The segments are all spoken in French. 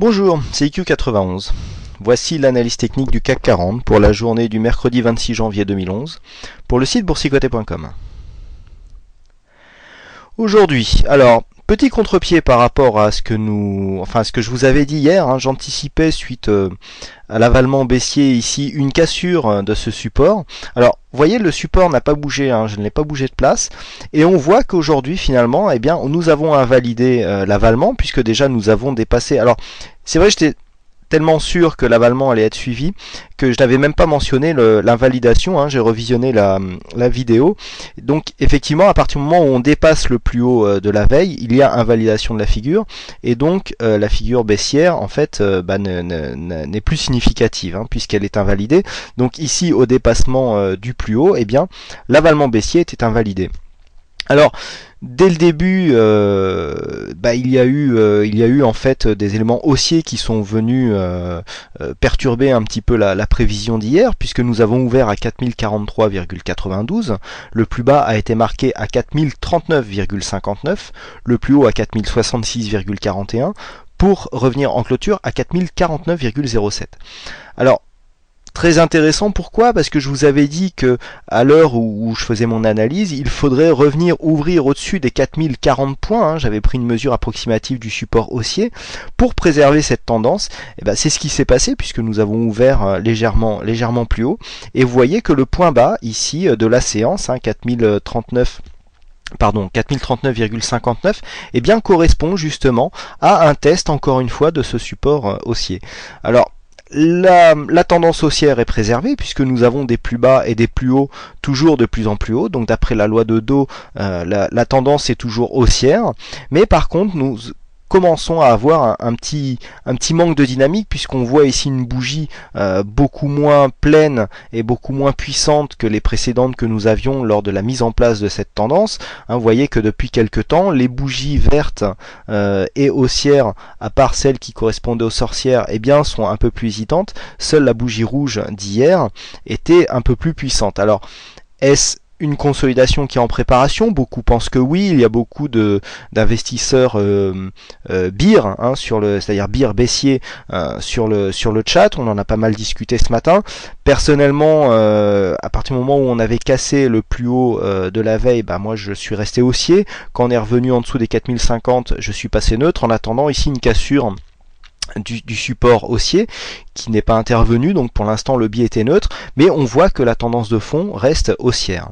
Bonjour, c'est IQ91. Voici l'analyse technique du CAC 40 pour la journée du mercredi 26 janvier 2011 pour le site boursicoté.com. Aujourd'hui, alors, petit contre-pied par rapport à ce que je vous avais dit hier, j'anticipais suite à l'avalement baissier ici une cassure de ce support. Alors, vous voyez, le support n'a pas bougé, je ne l'ai pas bougé de place, et on voit qu'aujourd'hui finalement, nous avons invalidé l'avalement puisque déjà nous avons dépassé. Alors, c'est vrai, j'étais tellement sûr que l'avalement allait être suivi que je n'avais même pas mentionné l'invalidation. J'ai revisionné la vidéo. Donc effectivement, à partir du moment où on dépasse le plus haut de la veille, il y a invalidation de la figure, et donc la figure baissière en fait n'est plus significative puisqu'elle est invalidée. Donc ici, au dépassement du plus haut, l'avalement baissier était invalidé. Alors, dès le début, il y a eu en fait des éléments haussiers qui sont venus perturber un petit peu la prévision d'hier, puisque nous avons ouvert à 4043,92, le plus bas a été marqué à 4039,59, le plus haut à 4066,41, pour revenir en clôture à 4049,07. Alors, très intéressant, pourquoi? Parce que je vous avais dit que à l'heure où je faisais mon analyse, il faudrait revenir ouvrir au-dessus des 4040 points, j'avais pris une mesure approximative du support haussier pour préserver cette tendance. C'est ce qui s'est passé puisque nous avons ouvert légèrement plus haut, et vous voyez que le point bas ici de la séance, 4039,59, correspond justement à un test encore une fois de ce support haussier. Alors, la tendance haussière est préservée puisque nous avons des plus bas et des plus hauts toujours de plus en plus hauts. Donc d'après la loi de Dow, la tendance est toujours haussière. Mais par contre, nous commençons à avoir un petit manque de dynamique, puisqu'on voit ici une bougie beaucoup moins pleine et beaucoup moins puissante que les précédentes que nous avions lors de la mise en place de cette tendance. Vous voyez que depuis quelques temps, les bougies vertes et haussières, à part celles qui correspondaient aux sorcières, sont un peu plus hésitantes. Seule la bougie rouge d'hier était un peu plus puissante. Alors, est-ce une consolidation qui est en préparation? Beaucoup pensent que oui. Il y a beaucoup d'investisseurs BIR, c'est-à-dire BIR baissier sur le chat. On en a pas mal discuté ce matin. Personnellement, à partir du moment où on avait cassé le plus haut de la veille, moi je suis resté haussier. Quand on est revenu en dessous des 4050, je suis passé neutre, en attendant ici une cassure du support haussier qui n'est pas intervenu, donc pour l'instant le biais était neutre, mais on voit que la tendance de fond reste haussière.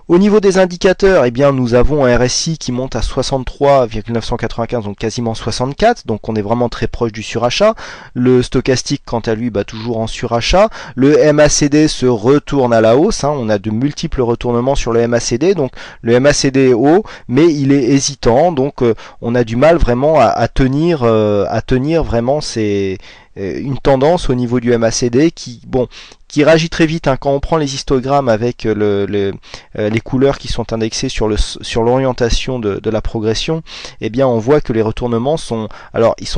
Au niveau des indicateurs, nous avons un RSI qui monte à 63,995, donc quasiment 64, donc on est vraiment très proche du surachat. Le stochastique, quant à lui, toujours en surachat. Le MACD se retourne à la hausse, on a de multiples retournements sur le MACD, donc le MACD est haut, mais il est hésitant, donc on a du mal vraiment à tenir vraiment une tendance au niveau du MACD qui réagit très vite quand on prend les histogrammes avec les couleurs qui sont indexées sur l'orientation de la progression. On voit que les retournements sont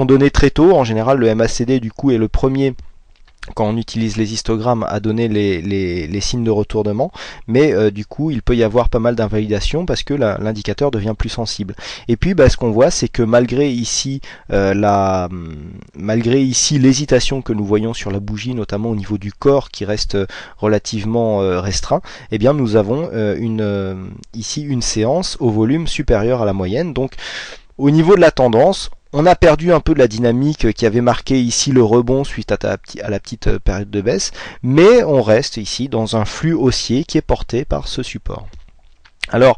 donnés très tôt. En général, le MACD du coup est le premier, quand on utilise les histogrammes, à donner les signes de retournement, mais du coup il peut y avoir pas mal d'invalidation parce que l'indicateur devient plus sensible. Et puis ce qu'on voit, c'est que malgré ici l'hésitation que nous voyons sur la bougie, notamment au niveau du corps qui reste relativement restreint, nous avons ici une séance au volume supérieur à la moyenne. Donc au niveau de la tendance, on a perdu un peu de la dynamique qui avait marqué ici le rebond suite à la petite période de baisse, mais on reste ici dans un flux haussier qui est porté par ce support. Alors,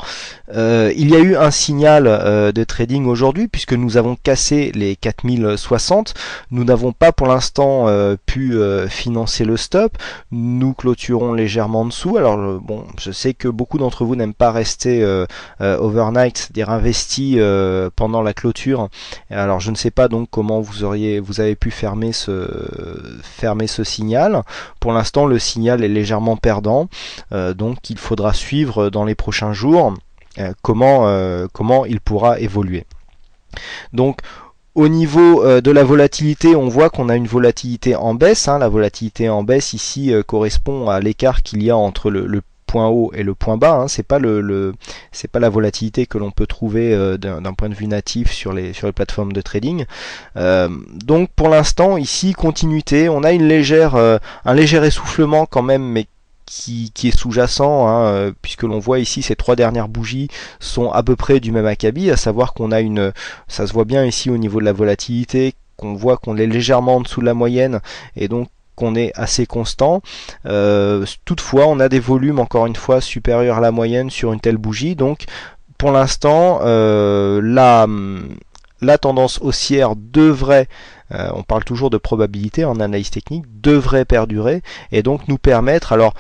il y a eu un signal de trading aujourd'hui puisque nous avons cassé les 4060. Nous n'avons pas pour l'instant pu financer le stop. Nous clôturons légèrement en dessous. Alors je sais que beaucoup d'entre vous n'aiment pas rester overnight, c'est-à-dire investi pendant la clôture. Alors je ne sais pas donc comment vous avez pu fermer ce signal. Pour l'instant, le signal est légèrement perdant, donc il faudra suivre dans les prochains jours comment il pourra évoluer. Donc au niveau de la volatilité, on voit qu'on a une volatilité en baisse. La volatilité en baisse ici correspond à l'écart qu'il y a entre le point haut et le point bas, hein, c'est pas c'est pas la volatilité que l'on peut trouver d'un point de vue natif sur les plateformes de trading. Donc pour l'instant ici continuité, on a un léger essoufflement quand même, mais qui est sous-jacent, hein, puisque l'on voit ici ces 3 dernières bougies sont à peu près du même acabit, à savoir qu'on a ça se voit bien ici au niveau de la volatilité, qu'on voit qu'on est légèrement en dessous de la moyenne, et donc qu'on est assez constant. Toutefois, on a des volumes encore une fois supérieurs à la moyenne sur une telle bougie, donc pour l'instant la tendance haussière devrait, on parle toujours de probabilité en analyse technique, devrait perdurer et donc nous permettre, alors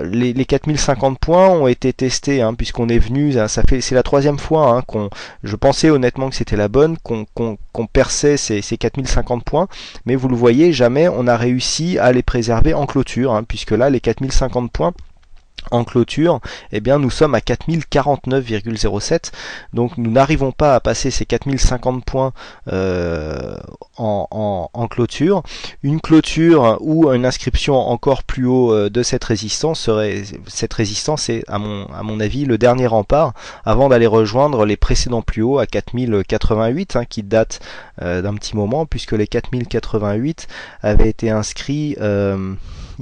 les 4050 points ont été testés, hein, puisqu'on est venu, c'est la 3e fois, hein, je pensais honnêtement que c'était la bonne, qu'on perçait ces 4050 points, mais vous le voyez, jamais on a réussi à les préserver en clôture, hein, puisque là les 4050 points en clôture, eh bien nous sommes à 4049,07, donc nous n'arrivons pas à passer ces 4050 points en clôture. Une clôture ou une inscription encore plus haut de cette résistance est à mon avis le dernier rempart avant d'aller rejoindre les précédents plus hauts à 4088, hein, qui datent d'un petit moment, puisque les 4088 avaient été inscrits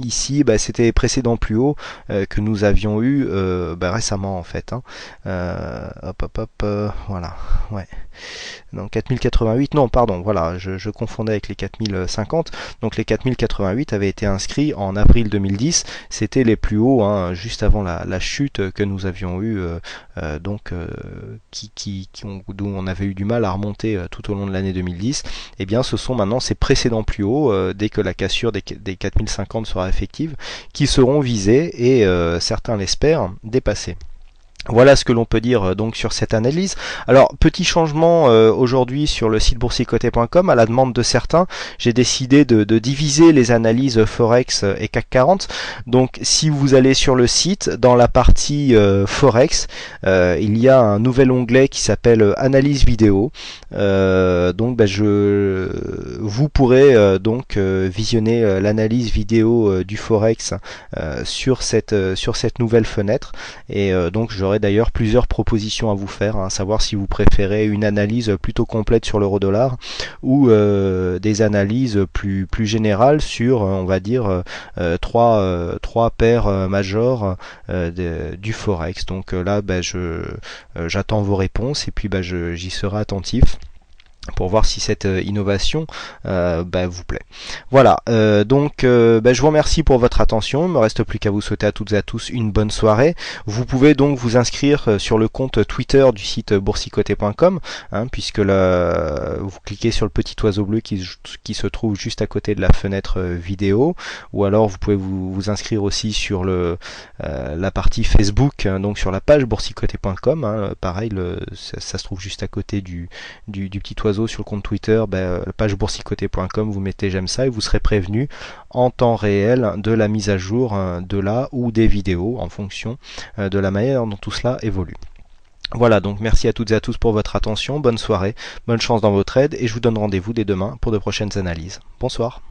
ici, c'était les précédents plus hauts que nous avions eu récemment en fait, hein. Voilà, ouais. Donc 4088, non pardon, voilà, je confondais avec les 4050. Donc les 4088 avaient été inscrits en avril 2010, c'était les plus hauts, hein, juste avant la chute que nous avions eu, d'où on avait eu du mal à remonter tout au long de l'année 2010. Et bien ce sont maintenant ces précédents plus hauts, dès que la cassure des 4050 sera effective, qui seront visés et certains l'espèrent dépassés. Voilà ce que l'on peut dire donc sur cette analyse. Alors petit changement aujourd'hui sur le site boursicoté.com, à la demande de certains, j'ai décidé de diviser les analyses Forex et CAC 40. Donc si vous allez sur le site, dans la partie Forex, il y a un nouvel onglet qui s'appelle Analyse vidéo. Donc vous pourrez visionner l'analyse vidéo du Forex sur cette nouvelle fenêtre, et donc j'aurai d'ailleurs plusieurs propositions à vous faire, hein, savoir si vous préférez une analyse plutôt complète sur l'euro-dollar ou des analyses plus générales sur, on va dire, trois paires majeures du Forex. Donc là, j'attends vos réponses et puis j'y serai attentif pour voir si cette innovation vous plaît. Voilà, je vous remercie pour votre attention. Il ne me reste plus qu'à vous souhaiter à toutes et à tous une bonne soirée. Vous pouvez donc vous inscrire sur le compte Twitter du site boursicoté.com, hein, puisque là, vous cliquez sur le petit oiseau bleu qui se trouve juste à côté de la fenêtre vidéo, ou alors vous pouvez vous inscrire aussi sur la partie Facebook, hein, donc sur la page boursicoté.com, hein, pareil, ça se trouve juste à côté du petit oiseau sur le compte Twitter, la page boursicoté.com, vous mettez j'aime ça et vous serez prévenu en temps réel de la mise à jour de là ou des vidéos en fonction de la manière dont tout cela évolue. Voilà, donc merci à toutes et à tous pour votre attention, bonne soirée, bonne chance dans votre aide et je vous donne rendez-vous dès demain pour de prochaines analyses. Bonsoir.